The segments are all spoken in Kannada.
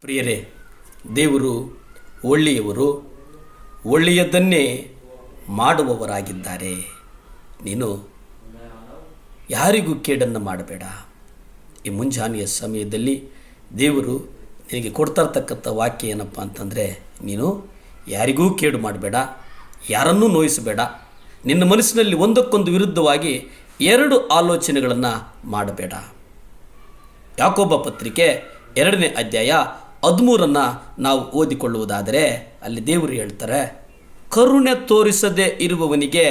ಪ್ರಿಯರೇ, ದೇವರು ಒಳ್ಳೆಯವರು, ಒಳ್ಳೆಯದನ್ನೇ ಮಾಡುವವರಾಗಿದ್ದಾರೆ. ನೀನು ಯಾರಿಗೂ ಕೇಡನ್ನು ಮಾಡಬೇಡ. ಈ ಮುಂಜಾನೆಯ ಸಮಯದಲ್ಲಿ ದೇವರು ನಿನಗೆ ಕೊಡ್ತಾ ವಾಕ್ಯ ಏನಪ್ಪ ಅಂತಂದರೆ, ನೀನು ಯಾರಿಗೂ ಕೇಡು ಮಾಡಬೇಡ, ಯಾರನ್ನೂ ನೋಯಿಸಬೇಡ. ನಿನ್ನ ಮನಸ್ಸಿನಲ್ಲಿ ಒಂದಕ್ಕೊಂದು ವಿರುದ್ಧವಾಗಿ ಎರಡು ಆಲೋಚನೆಗಳನ್ನು ಮಾಡಬೇಡ. ಯಾಕೋಬ ಪತ್ರಿಕೆ 2ನೇ ಅಧ್ಯಾಯ 13 ನಾವು ಓದಿಕೊಳ್ಳುವುದಾದರೆ ಅಲ್ಲಿ ದೇವರು ಹೇಳ್ತಾರೆ, ಕರುಣೆ ತೋರಿಸದೇ ಇರುವವನಿಗೆ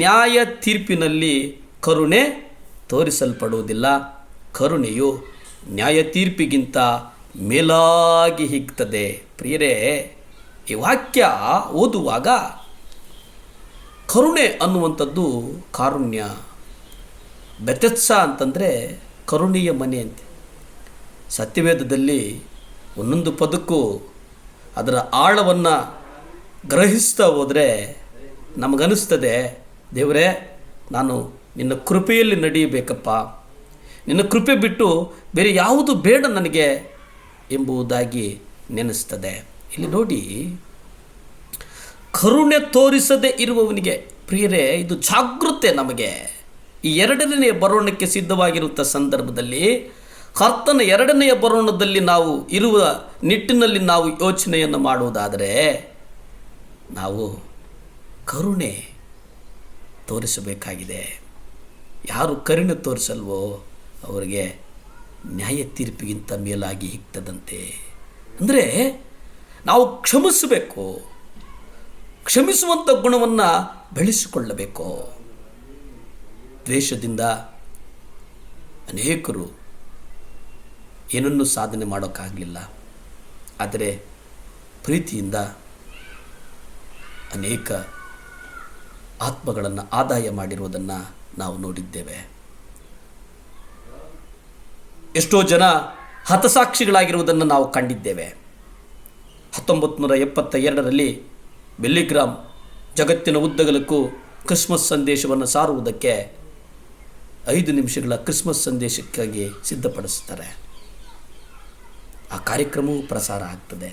ನ್ಯಾಯ ತೀರ್ಪಿನಲ್ಲಿ ಕರುಣೆ ತೋರಿಸಲ್ಪಡುವುದಿಲ್ಲ. ಕರುಣೆಯು ನ್ಯಾಯ ತೀರ್ಪಿಗಿಂತ ಮೇಲಾಗಿ ಹಿಗ್ತದೆ. ಪ್ರಿಯರೇ, ಈ ವಾಕ್ಯ ಓದುವಾಗ ಕರುಣೆ ಅನ್ನುವಂಥದ್ದು ಕಾರುಣ್ಯ. ಬೆತೆತ್ಸ ಅಂತಂದರೆ ಕರುಣೆಯ ಮನೆ ಅಂತೆ. ಸತ್ಯವೇದದಲ್ಲಿ ಒಂದೊಂದು ಪದಕ್ಕೂ ಅದರ ಆಳವನ್ನು ಗ್ರಹಿಸ್ತಾ ಹೋದರೆ ನಮಗನಿಸ್ತದೆ, ದೇವರೇ, ನಾನು ನಿನ್ನ ಕೃಪೆಯಲ್ಲಿ ನಡೆಯಬೇಕಪ್ಪ, ನಿನ್ನ ಕೃಪೆ ಬಿಟ್ಟು ಬೇರೆ ಯಾವುದು ಬೇಡ ನನಗೆ ಎಂಬುದಾಗಿ ನೆನೆಸ್ತದೆ. ಇಲ್ಲಿ ನೋಡಿ, ಕರುಣೆ ತೋರಿಸದೇ ಇರುವವನಿಗೆ, ಪ್ರಿಯರೇ, ಇದು ಜಾಗೃತೆ. ನಮಗೆ ಈ 2ನೇ ಬರೋಣಕ್ಕೆ ಸಿದ್ಧವಾಗಿರುವಂಥ ಸಂದರ್ಭದಲ್ಲಿ, ಕರ್ತನ 2ನೇ ಬರೋಣದಲ್ಲಿ ನಾವು ಇರುವ ನಿಟ್ಟಿನಲ್ಲಿ ನಾವು ಯೋಚನೆಯನ್ನು ಮಾಡುವುದಾದರೆ, ನಾವು ಕರುಣೆ ತೋರಿಸಬೇಕಾಗಿದೆ. ಯಾರು ಕರುಣೆ ತೋರಿಸಲ್ವೋ ಅವರಿಗೆ ನ್ಯಾಯ ತೀರ್ಪಿಗಿಂತ ಮೇಲಾಗಿ ಹಿಗ್ತದಂತೆ. ಅಂದರೆ ನಾವು ಕ್ಷಮಿಸಬೇಕು, ಕ್ಷಮಿಸುವಂಥ ಗುಣವನ್ನು ಬೆಳೆಸಿಕೊಳ್ಳಬೇಕು. ದ್ವೇಷದಿಂದ ಅನೇಕರು ಏನನ್ನೂ ಸಾಧನೆ ಮಾಡೋಕ್ಕಾಗಲಿಲ್ಲ, ಆದರೆ ಪ್ರೀತಿಯಿಂದ ಅನೇಕ ಆತ್ಮಗಳನ್ನು ಆದಾಯ ಮಾಡಿರುವುದನ್ನು ನಾವು ನೋಡಿದ್ದೇವೆ. ಎಷ್ಟೋ ಜನ ಹತಸಾಕ್ಷಿಗಳಾಗಿರುವುದನ್ನು ನಾವು ಕಂಡಿದ್ದೇವೆ. 1972ರಲ್ಲಿ ಬೆಲ್ಲಿಗ್ರಾಮ್ ಜಗತ್ತಿನ ಉದ್ದಗಲಕ್ಕೂ ಕ್ರಿಸ್ಮಸ್ ಸಂದೇಶವನ್ನು ಸಾರುವುದಕ್ಕೆ 5 ನಿಮಿಷಗಳ ಕ್ರಿಸ್ಮಸ್ ಸಂದೇಶಕ್ಕಾಗಿ ಸಿದ್ಧಪಡಿಸ್ತಾರೆ. ಆ ಕಾರ್ಯಕ್ರಮವೂ ಪ್ರಸಾರ ಆಗ್ತದೆ.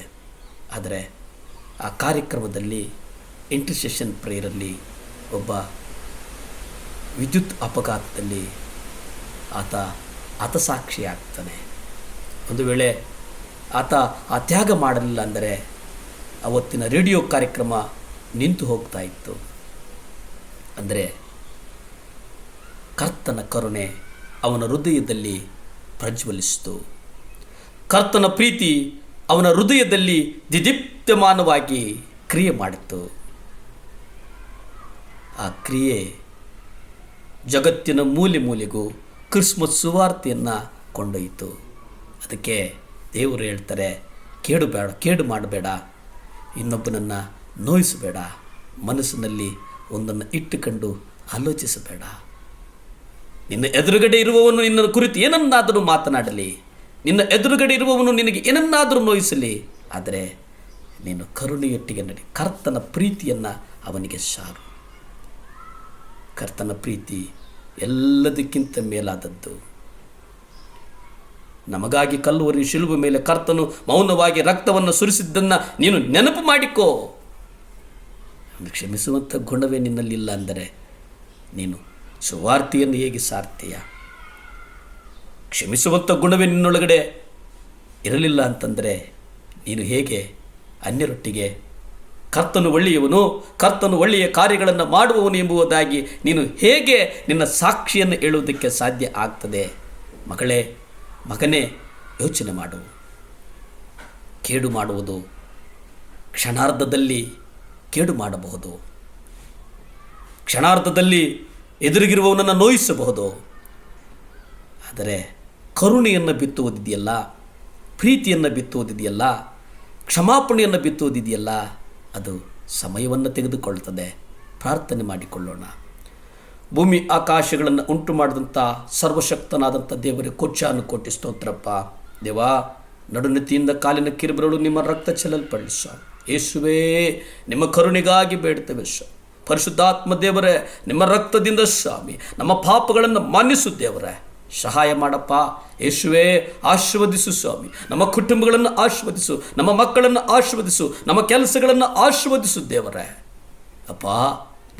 ಆದರೆ ಆ ಕಾರ್ಯಕ್ರಮದಲ್ಲಿ ಇಂಟರ್ಸೆಷನ್ ಪ್ರೇಯರಲ್ಲಿ ಒಬ್ಬ ವಿದ್ಯುತ್ ಅಪಘಾತದಲ್ಲಿ ಆತ ಹತಸಾಕ್ಷಿ ಆಗ್ತಾನೆ. ಒಂದು ವೇಳೆ ಆತ ಆ ತ್ಯಾಗ ಮಾಡಲಿಲ್ಲ ಅಂದರೆ ಅವತ್ತಿನ ರೇಡಿಯೋ ಕಾರ್ಯಕ್ರಮ ನಿಂತು ಹೋಗ್ತಾ ಇತ್ತು. ಅಂದರೆ ಕರ್ತನ ಕರುಣೆ ಅವನ ಹೃದಯದಲ್ಲಿ ಪ್ರಜ್ವಲಿಸಿತು. ಕರ್ತನ ಪ್ರೀತಿ ಅವನ ಹೃದಯದಲ್ಲಿ ದಿದೀಪ್ಯಮಾನವಾಗಿ ಕ್ರಿಯೆ ಮಾಡಿತು. ಆ ಕ್ರಿಯೆ ಜಗತ್ತಿನ ಮೂಲೆ ಮೂಲೆಗೂ ಕ್ರಿಸ್ಮಸ್ ಸುವಾರ್ತೆಯನ್ನು ಕೊಂಡೊಯ್ಯಿತು. ಅದಕ್ಕೆ ದೇವರು ಹೇಳ್ತಾರೆ, ಕೇಡು ಮಾಡಬೇಡ, ಇನ್ನೊಬ್ಬನನ್ನು ನೋಯಿಸಬೇಡ, ಮನಸ್ಸಿನಲ್ಲಿ ಒಂದನ್ನು ಇಟ್ಟುಕೊಂಡು ಆಲೋಚಿಸಬೇಡ. ನಿನ್ನ ಎದುರುಗಡೆ ಇರುವವನು ನಿನ್ನ ಕುರಿತು ಏನನ್ನಾದರೂ ಮಾತನಾಡಲಿ, ನಿನ್ನ ಎದುರುಗಡೆ ಇರುವವನು ನಿನಗೆ ಏನನ್ನಾದರೂ ನೋಯಿಸಲಿ, ಆದರೆ ನೀನು ಕರುಣೆಯೊಟ್ಟಿಗೆ ನಡಿ. ಕರ್ತನ ಪ್ರೀತಿಯನ್ನು ಅವನಿಗೆ ಸಾರು. ಕರ್ತನ ಪ್ರೀತಿ ಎಲ್ಲದಕ್ಕಿಂತ ಮೇಲಾದದ್ದು. ನಮಗಾಗಿ ಕಲ್ಲುವರಿ ಶಿಲುಬೆ ಮೇಲೆ ಕರ್ತನು ಮೌನವಾಗಿ ರಕ್ತವನ್ನು ಸುರಿಸಿದ್ದನ್ನು ನೀನು ನೆನಪು ಮಾಡಿಕೋ. ಕ್ಷಮಿಸುವಂಥ ಗುಣವೇ ನಿನ್ನಲ್ಲಿಲ್ಲ ಅಂದರೆ ನೀನು ಸುವಾರ್ತೆಯನ್ನು ಹೇಗೆ ಸಾರ್ತೀಯ? ಕ್ಷಮಿಸುವಂಥ ಗುಣವೇ ನಿನ್ನೊಳಗಡೆ ಇರಲಿಲ್ಲ ಅಂತಂದರೆ ನೀನು ಹೇಗೆ ಅನ್ಯರೊಟ್ಟಿಗೆ ಕರ್ತನು ಒಳ್ಳೆಯವನು, ಕರ್ತನು ಒಳ್ಳೆಯ ಕಾರ್ಯಗಳನ್ನು ಮಾಡುವವನು ಎಂಬುದಾಗಿ ನೀನು ಹೇಗೆ ನಿನ್ನ ಸಾಕ್ಷಿಯನ್ನು ಹೇಳುವುದಕ್ಕೆ ಸಾಧ್ಯ ಆಗ್ತದೆ? ಮಗಳೇ, ಮಗನೇ, ಯೋಚನೆ ಮಾಡು. ಕೇಡು ಮಾಡುವುದು ಕ್ಷಣಾರ್ಧದಲ್ಲಿ ಕೇಡು ಮಾಡಬಹುದು, ಕ್ಷಣಾರ್ಧದಲ್ಲಿ ಎದುರಿಗಿರುವವನನ್ನು ನೋಯಿಸಬಹುದು. ಆದರೆ ಕರುಣೆಯನ್ನು ಬಿತ್ತುವುದಿದೆಯಲ್ಲ, ಪ್ರೀತಿಯನ್ನು ಬಿತ್ತುವುದಿದೆಯಲ್ಲ, ಕ್ಷಮಾಪಣೆಯನ್ನು ಬಿತ್ತುವುದಿದೆಯಲ್ಲ, ಅದು ಸಮಯವನ್ನು ತೆಗೆದುಕೊಳ್ಳುತ್ತದೆ. ಪ್ರಾರ್ಥನೆ ಮಾಡಿಕೊಳ್ಳೋಣ. ಭೂಮಿ ಆಕಾಶಗಳನ್ನು ಉಂಟು ಮಾಡಿದಂಥ ಸರ್ವಶಕ್ತನಾದಂಥ ದೇವರಿಗೆ ಕೋಟಿ ಸ್ತೋತ್ರಪ್ಪ. ದೇವಾ, ನಡುನೆತ್ತಿಯಿಂದ ಕಾಲಿನ ಕಿರುಬೆರಳು ನಿಮ್ಮ ರಕ್ತ ಚೆಲ್ಲಲ್ಪಡಿಸ. ಯೇಸುವೇ, ನಿಮ್ಮ ಕರುಣೆಗಾಗಿ ಬೇಡ್ತೇವೆ ಸ್ವಾಮಿ. ಪರಿಶುದ್ಧಾತ್ಮ ದೇವರೇ, ನಿಮ್ಮ ರಕ್ತದಿಂದ ಸ್ವಾಮಿ ನಮ್ಮ ಪಾಪಗಳನ್ನು ಮನ್ನಿಸು ದೇವರೇ. ಸಹಾಯ ಮಾಡಪ್ಪ ಯೇಸುವೇ. ಆಶೀರ್ವದಿಸು ಸ್ವಾಮಿ, ನಮ್ಮ ಕುಟುಂಬಗಳನ್ನು ಆಶೀರ್ವದಿಸು, ನಮ್ಮ ಮಕ್ಕಳನ್ನು ಆಶೀರ್ವದಿಸು, ನಮ್ಮ ಕೆಲಸಗಳನ್ನು ಆಶೀರ್ವದಿಸು ದೇವರೇ. ಅಪ್ಪ,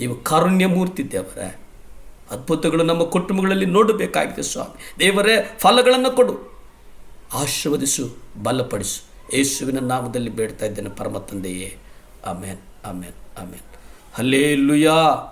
ನೀವು ಕಾರುಣ್ಯ ಮೂರ್ತಿ ದೇವರೇ. ಅದ್ಭುತಗಳು ನಮ್ಮ ಕುಟುಂಬಗಳಲ್ಲಿ ನೋಡಬೇಕಾಗಿದೆ ಸ್ವಾಮಿ. ದೇವರೇ, ಫಲಗಳನ್ನು ಕೊಡು, ಆಶೀರ್ವದಿಸು, ಬಲಪಡಿಸು. ಯೇಸುವಿನ ನಾಮದಲ್ಲಿ ಬೇಡ್ತಾ ಇದ್ದೇನೆ ಪರಮ ತಂದೆಯೇ. ಆಮೇನ್, ಆಮೇನ್, ಆಮೇನ್. ಹಲ್ಲೆಲೂಯಾ.